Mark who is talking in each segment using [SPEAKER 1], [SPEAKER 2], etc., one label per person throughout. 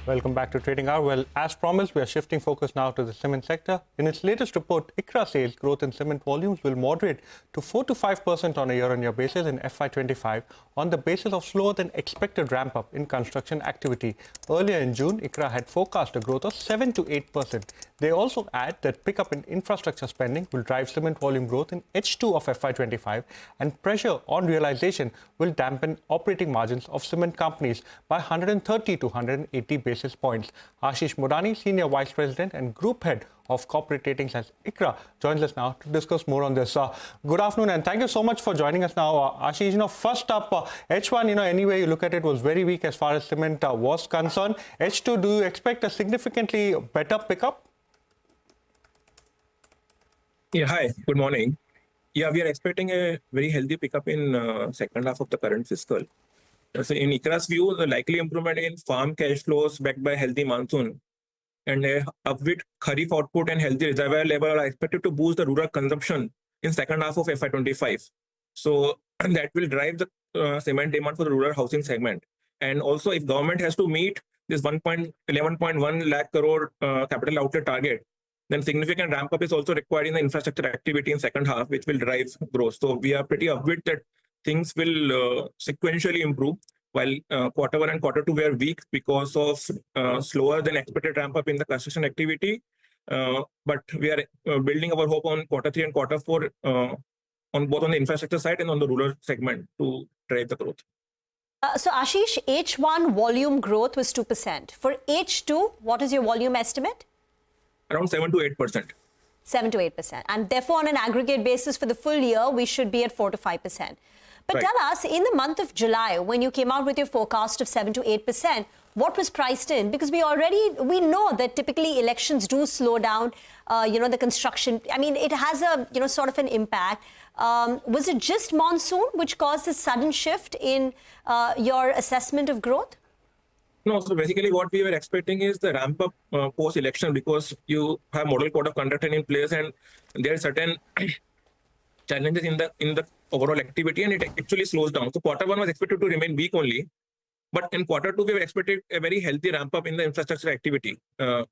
[SPEAKER 1] Welcome back to Trading Hour. Well, as promised, we are shifting focus now to the cement sector. In its latest report, ICRA says growth in cement volumes will moderate to 4 to 5% on a year-on-year basis in FY25 on the basis of slower than expected ramp-up in construction activity. Earlier in June, ICRA had forecast a growth of 7 to 8%. They also add that pickup in infrastructure spending will drive cement volume growth in H2 of FY25, and pressure on realization will dampen operating margins of cement companies by 130 to 180 basis points. Ashish Modani, Senior Vice President and Group Head of Corporate Ratings at ICRA, joins us now to discuss more on this. Good afternoon, and thank you so much for joining us now. Ashish, first up, H1, any way you look at it, was very weak as far as cement was concerned. H2, do you expect a significantly better pickup?
[SPEAKER 2] Yeah, hi, good morning. Yeah, we are expecting a very healthy pickup in second half of the current fiscal. So in ICRA's view, the likely improvement in farm cash flows backed by healthy monsoon and a upbeat kharif output and healthy reservoir level are expected to boost the rural consumption in second half of FY25. So that will drive the cement demand for the rural housing segment. And also, if government has to meet this 11.1 lakh crore capital outlay target, then significant ramp up is also required in the infrastructure activity in second half, which will drive growth. So we are pretty upbeat that things will sequentially improve, while quarter one and quarter two were weak because of slower than expected ramp up in the construction activity. But we are building our hope on quarter three and quarter four on both on the infrastructure side and on the rural segment to drive the growth.
[SPEAKER 3] So Ashish, H1 volume growth was 2%. For H2, what is your volume estimate?
[SPEAKER 2] Around 7 to 8%.
[SPEAKER 3] 7 to 8%. And therefore, on an aggregate basis for the full year, we should be at 4 to 5%. But
[SPEAKER 2] Right.
[SPEAKER 3] tell us, in the month of July, when you came out with your forecast of 7 to 8%, what was priced in? Because we know that typically elections do slow down, the construction. I mean, it has a, sort of an impact. Was it just monsoon which caused this sudden shift in your assessment of growth?
[SPEAKER 2] No, so basically what we were expecting is the ramp up post-election, because you have model code of conduct in place and there are certain challenges in the overall activity, and it actually slows down. So quarter one was expected to remain weak only, but in quarter two we were expecting a very healthy ramp up in the infrastructure activity.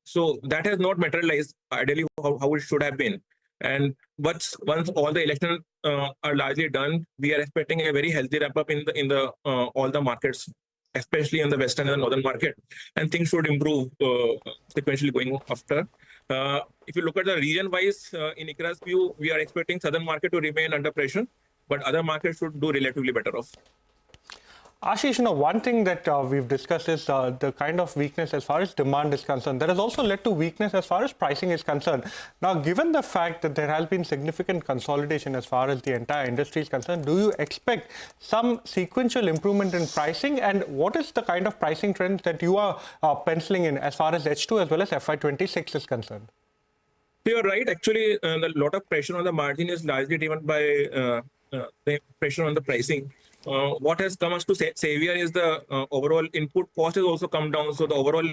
[SPEAKER 2] So that has not materialized ideally how it should have been. And once all the elections are largely done, we are expecting a very healthy ramp up in the all the markets, especially in the western and the northern market, and things should improve sequentially going after. If you look at the region-wise, in ICRA's view, we are expecting southern market to remain under pressure, but other markets should do relatively better off.
[SPEAKER 1] Ashish, one thing that we've discussed is the kind of weakness as far as demand is concerned. That has also led to weakness as far as pricing is concerned. Now, given the fact that there has been significant consolidation as far as the entire industry is concerned, do you expect some sequential improvement in pricing? And what is the kind of pricing trends that you are penciling in as far as H2 as well as FY26 is concerned?
[SPEAKER 2] You're right. Actually, a lot of pressure on the margin is largely driven by the pressure on the pricing. What has come as to savior is the overall input cost has also come down. So the overall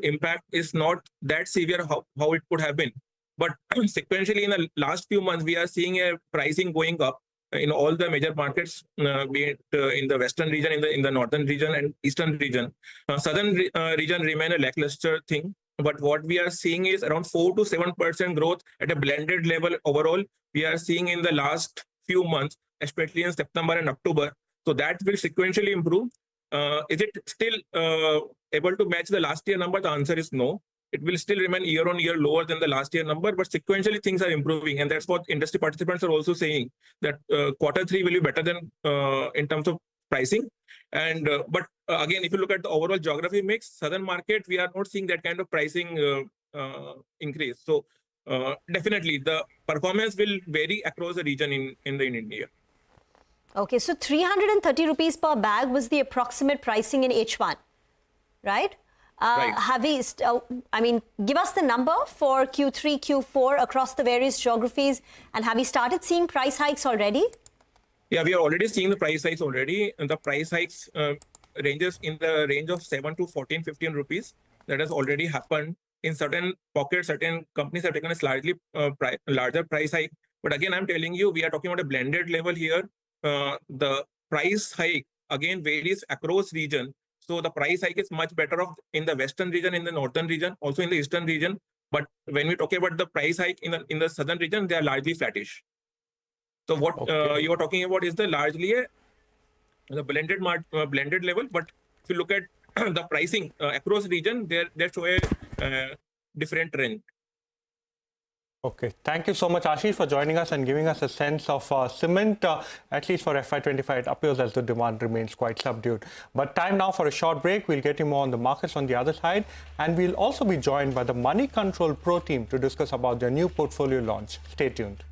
[SPEAKER 2] impact is not that severe how it could have been. But sequentially in the last few months, we are seeing a pricing going up in all the major markets, be it in the western region, in the northern region and eastern region. Southern region remain a lackluster thing. But what we are seeing is around 4 to 7% growth at a blended level overall. We are seeing in the last few months, especially in September and October. So that will sequentially improve. Is it still able to match the last year number? The answer is no. It will still remain year on year lower than the last year number, but sequentially things are improving. And that's what industry participants are also saying, that quarter three will be better than in terms of pricing. And but again, if you look at the overall geography mix, southern market, we are not seeing that kind of pricing increase. So definitely the performance will vary across the region in India.
[SPEAKER 3] Okay, so 330 rupees per bag was the approximate pricing in H1, right?
[SPEAKER 2] Right.
[SPEAKER 3] Have we, give us the number for Q3, Q4 across the various geographies, and have we started seeing price hikes already?
[SPEAKER 2] Yeah, we are already seeing the price hikes already. And the price hikes ranges in the range of 7 to 14, 15 rupees. That has already happened. In certain pockets, certain companies have taken a slightly larger price hike. But again, I'm telling you, we are talking about a blended level here. The price hike again varies across region. So the price hike is much better off in the western region, in the northern region, also in the eastern region. But when we talk about the price hike in the southern region, they are largely flattish. So what you are talking about is the largely the blended level. But if you look at the pricing across region, they show a different trend.
[SPEAKER 1] Okay, thank you so much, Ashish, for joining us and giving us a sense of cement. At least for FY25, it appears as the demand remains quite subdued. But time now for a short break. We'll get you more on the markets on the other side. And we'll also be joined by the Money Control Pro team to discuss about their new portfolio launch. Stay tuned.